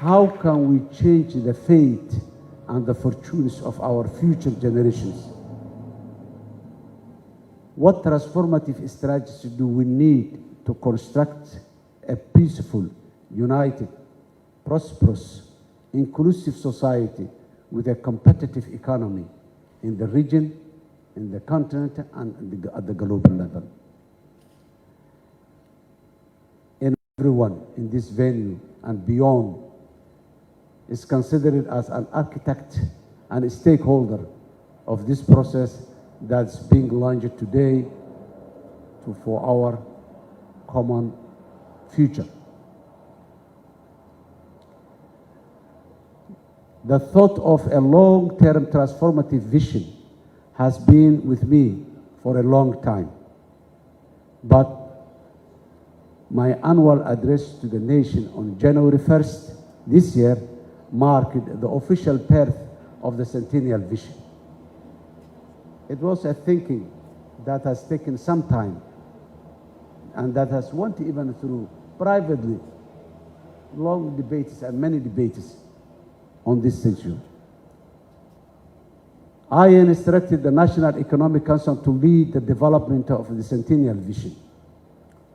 how can we change the fate and the fortunes of our future generations? What transformative strategies do we need to construct a peaceful, united, prosperous, inclusive society with a competitive economy in the region, in the continent, and at the global level? And everyone in this venue and beyond is considered as an architect and a stakeholder of this process that's being launched today for our common future. The thought of a long-term transformative vision has been with me for a long time. But my annual address to the nation on January 1st this year marked the official birth of the Centennial Vision. It was a thinking that has taken some time and that has went even through privately long debates and many debates on this issue. I instructed the National Economic Council to lead the development of the Centennial Vision,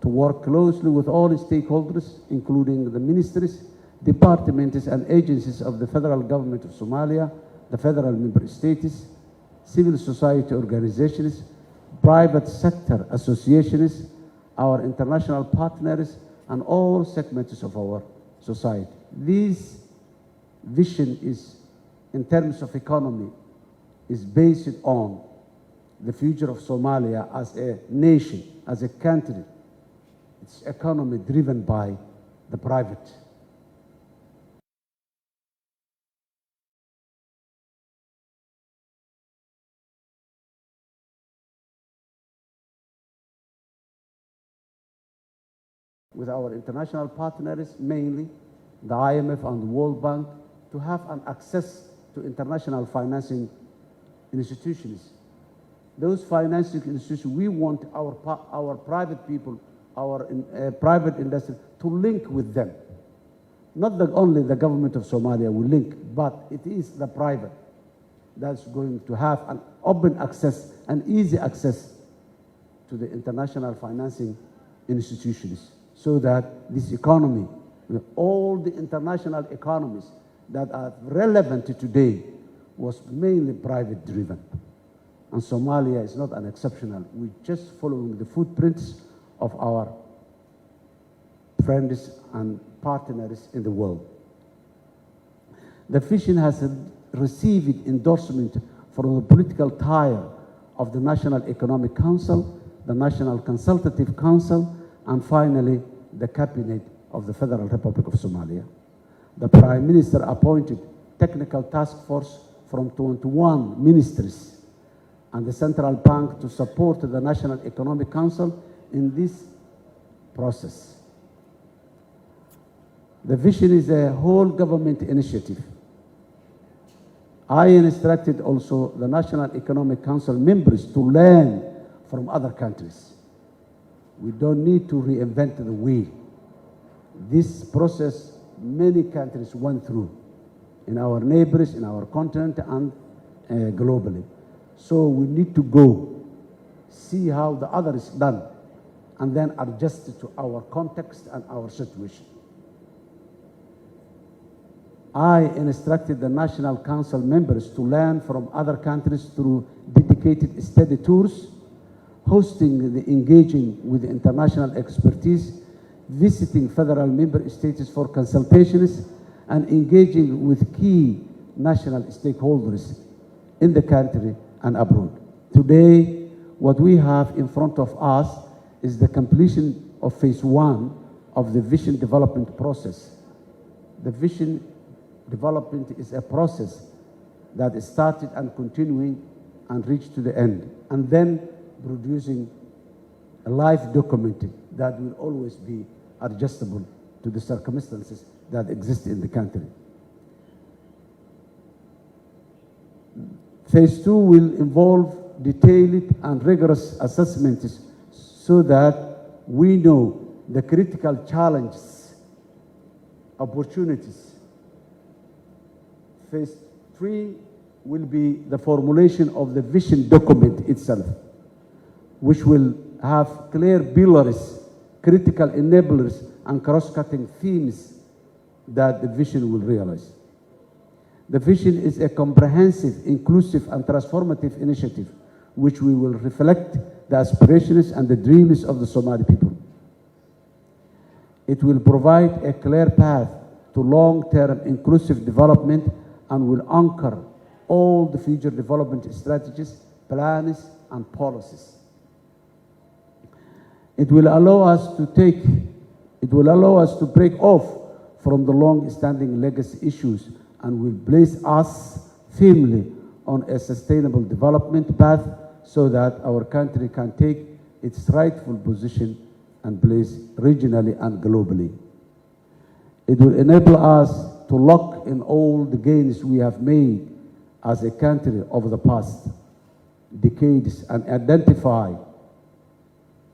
to work closely with all stakeholders, including the ministries, departments, and agencies of the federal government of Somalia, the federal member states, civil society organizations, private sector associations, our international partners, and all segments of our society. This vision is, in terms of economy, is based on the future of Somalia as a nation, as a country. Its economy driven by the private. With our international partners, mainly the IMF and the World Bank, to have an access to international financing institutions. Those financing institutions, we want our private people, our private industry to link with them. Not only the government of Somalia will link, but it is the private that's going to have an open access and easy access to the international financing institutions, so that this economy, all the international economies that are relevant today, was mainly private driven. And Somalia is not an exceptional. We're just following the footprints of our friends and partners in the world. The vision has received endorsement from the political tier of the National Economic Council, the National Consultative Council, and finally, the Cabinet of the Federal Republic of Somalia. The Prime Minister appointed technical task force from 21 ministries and the Central Bank to support the National Economic Council in this process. The vision is a whole government initiative. I instructed also the National Economic Council members to learn from other countries. We don't need to reinvent the wheel. This process many countries went through in our neighbors, in our continent, and globally. So we need to go see how the other is done and then adjust it to our context and our situation. I instructed the National Council members to learn from other countries through dedicated study tours, hosting the engaging with international expertise, visiting federal member states for consultations, and engaging with key national stakeholders in the country and abroad. Today, what we have in front of us is the completion of phase 1 of the vision development process. The vision development is a process that is started and continuing and reached to the end, and then producing a life document that will always be adjustable to the circumstances that exist in the country. Phase 2 will involve detailed and rigorous assessments so that we know the critical challenges, opportunities, Phase 3 will be the formulation of the vision document itself, which will have clear pillars, critical enablers, and cross-cutting themes that the vision will realize. The vision is a comprehensive, inclusive, and transformative initiative which we will reflect the aspirations and the dreams of the Somali people. It will provide a clear path to long-term inclusive development and will anchor all the future development strategies, plans, and policies. It will allow us to break off from the long-standing legacy issues and will place us firmly on a sustainable development path so that our country can take its rightful position and place regionally and globally. It will enable us to lock in all the gains we have made as a country over the past decades and identify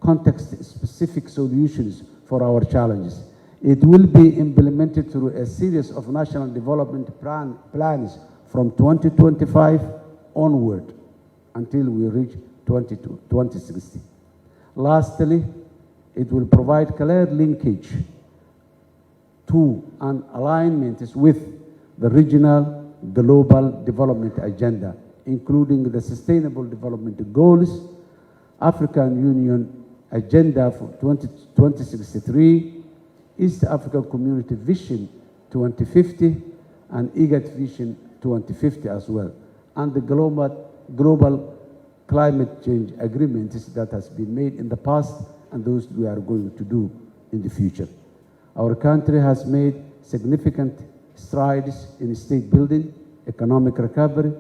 context-specific solutions for our challenges. It will be implemented through a series of national development plans from 2025 onward until we reach 2060. Lastly, it will provide clear linkage to and alignments with the regional global development agenda, including the Sustainable Development Goals, African Union Agenda for 2063, East African Community Vision 2050, and IGAD Vision 2050 as well, and the global climate change agreements that has been made in the past and those we are going to do in the future. Our country has made significant strides in state building, economic recovery,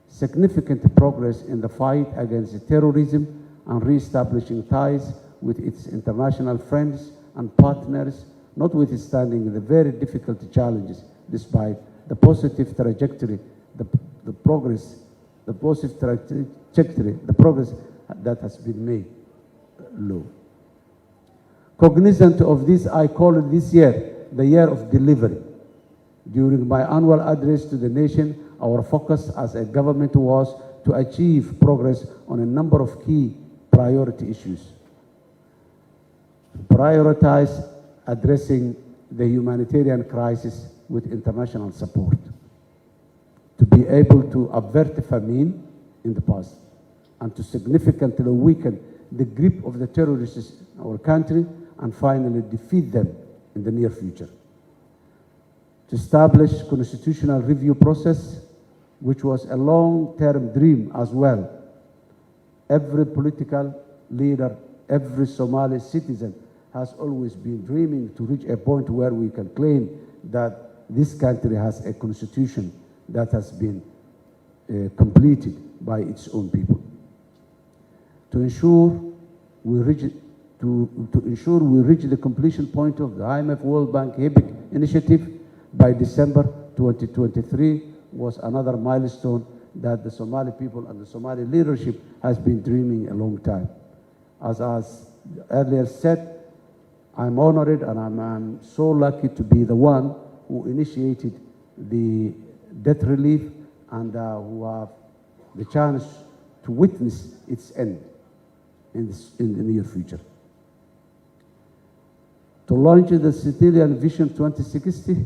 significant progress in the fight against terrorism, and re-establishing ties with its international friends and partners, notwithstanding the very difficult challenges, despite the positive trajectory, the progress that has been made low. Cognizant of this, I call it this year the year of delivery. During my annual address to the nation, our focus as a government was to achieve progress on a number of key priority issues. Prioritize addressing the humanitarian crisis with international support, to be able to avert famine in the past, and to significantly weaken the grip of the terrorists in our country, and finally defeat them in the near future. To establish constitutional review process, which was a long-term dream as well. Every political leader, every Somali citizen has always been dreaming to reach a point where we can claim that this country has a constitution that has been completed by its own people. To ensure we reach the completion point of the IMF World Bank HIBIC initiative by December 2023 was another milestone that the Somali people and the Somali leadership has been dreaming a long time. As earlier said, I'm honored and I'm so lucky to be the one who initiated the debt relief and who have the chance to witness its end in the near future. To launch the Civilian Vision 2060,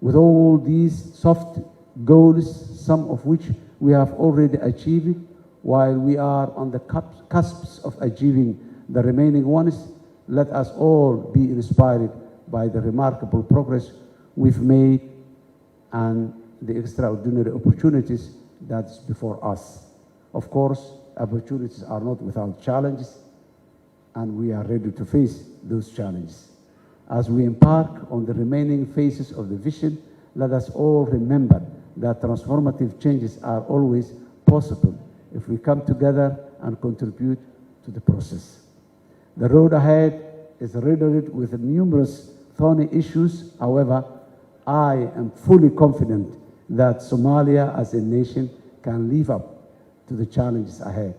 with all these soft goals, some of which we have already achieved, while we are on the cusps of achieving the remaining ones, let us all be inspired by the remarkable progress we've made and the extraordinary opportunities that's before us. Of course, opportunities are not without challenges, and we are ready to face those challenges. As we embark on the remaining phases of the vision, let us all remember that transformative changes are always possible if we come together and contribute to the process. The road ahead is riddled with numerous thorny issues. However, I am fully confident that Somalia as a nation can live up to the challenges ahead.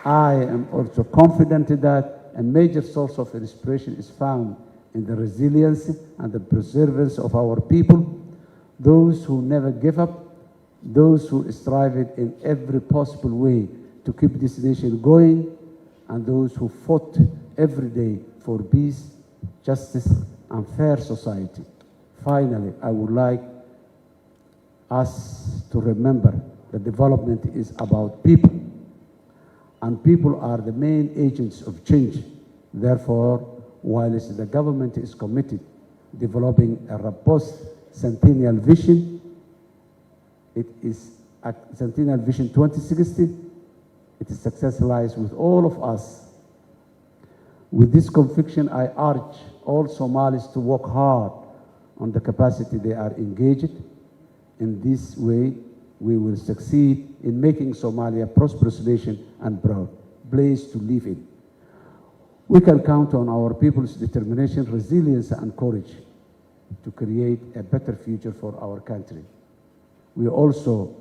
I am also confident that a major source of inspiration is found in the resilience and the perseverance of our people, those who never give up, those who strive in every possible way to keep this nation going, and those who fought every day for peace, justice, and fair society. Finally, I would like us to remember that development is about people, and people are the main agents of change. Therefore, whilst the government is committed to developing a robust centennial vision, it is a Centennial Vision 2060. Its success lies with all of us. With this conviction, I urge all Somalis to work hard on the capacity they are engaged. In this way, we will succeed in making Somalia a prosperous nation and proud place to live in. We can count on our people's determination, resilience, and courage to create a better future for our country. We also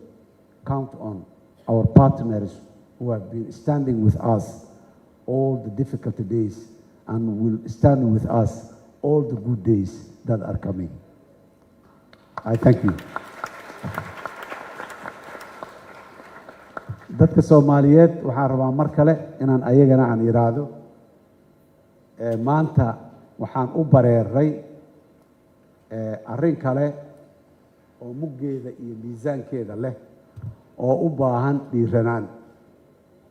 count on our partners who have been standing with us all the difficult days and will stand with us all the good days that are coming. I thank you. dadka Soomaaliyeed waxaan rabaa mar kale inaan ayagana aan iraado maanta waxaan u bareeray arrin kale oo muggeeda iyo miisaankeeda leh oo u baahan dhiiranaan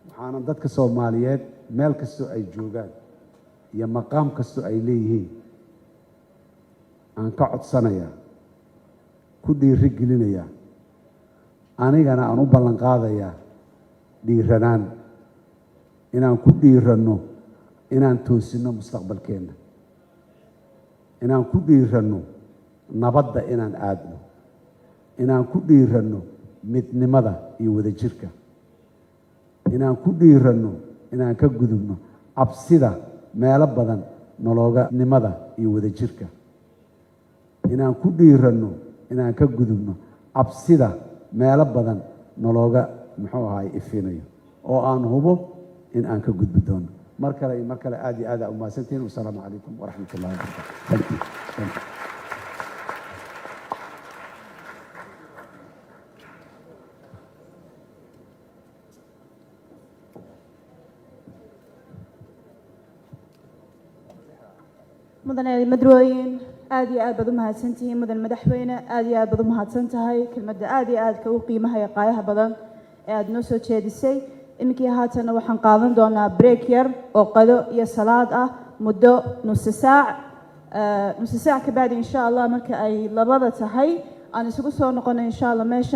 waxaana dadka Soomaaliyeed meel kastoo ay joogaan iyo maqaam kastoo ay leeyihiin aan ka codsanayaa ku dhiirigelinayaa anigana aan u ballan qaadayaa dhiiranaan inaan ku dhiiranno inaan toosino mustaqbalkeena inaan ku dhiiranno nabadda inaan aadno inaan ku dhiiranno midnimada iyo wadajirka inaan ku dhiiranno inaan ka gudubno cabsida meelo badan nologa nimada iyo wadajirka inaan ku dhiiranno inaan ka gudubno cabsida meelo badan nologa muxuu ahaay ifinayo oo aan hubo in aan ka gudbi doono mar kale aad iyo aad u mahadsantiin. Wassalaamu calaykum waraxmatullaahi wabarakaatuh. Thank you. مدن مدروين آدي آد بدو مهاتسنتي مدن مدحوينة آدي آد بدو مهاتسنتهاي كلمة آدي آد كو قيمة هي قايها بدن آد نوسو تشيدسي إنكي هاتنا وحن قادن دونا بريكير أو قدو يا صلاة مدو نص ساعة كبعد إن شاء الله مركا أي لبضة هاي أنا سوكو نقول إن شاء الله ماشي